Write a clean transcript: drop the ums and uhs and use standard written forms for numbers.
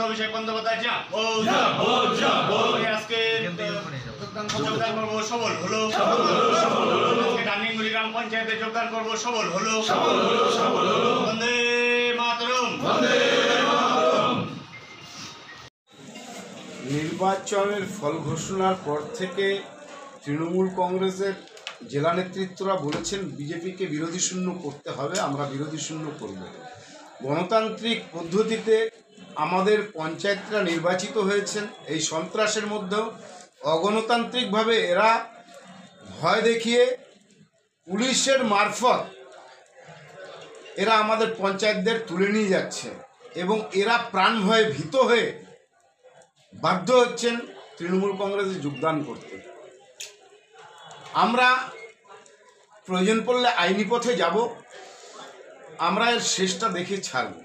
অভিষেক বন্দ্যোপাধ্যায় আজকে যোগদান করবো সবল হলো, আজকে ডান্ডিগুড়ি গ্রাম পঞ্চায়েতে যোগদান করবো সবল হলো। বন্দে মাতরম। নির্বাচনের ফল ঘোষণার পর থেকে তৃণমূল কংগ্রেসের জেলা নেতৃত্বরা বলেছেন বিজেপিকে বিরোধী শূন্য করতে হবে, আমরা বিরোধী শূন্য করব। গণতান্ত্রিক পদ্ধতিতে আমাদের পঞ্চায়েতরা নির্বাচিত হয়েছেন, এই সন্ত্রাসের মধ্যেও অগণতান্ত্রিকভাবে এরা ভয় দেখিয়ে পুলিশের মারফত এরা আমাদের পঞ্চায়েতদের তুলে নিয়ে যাচ্ছে এবং এরা প্রাণ ভয়ে ভীত হয়ে বাধ্য হচ্ছেন তৃণমূল কংগ্রেসে যোগদান করতে। আমরা প্রয়োজন পড়লে আইনি পথে যাব, আমরা এর শেষটা দেখে ছাড়ব।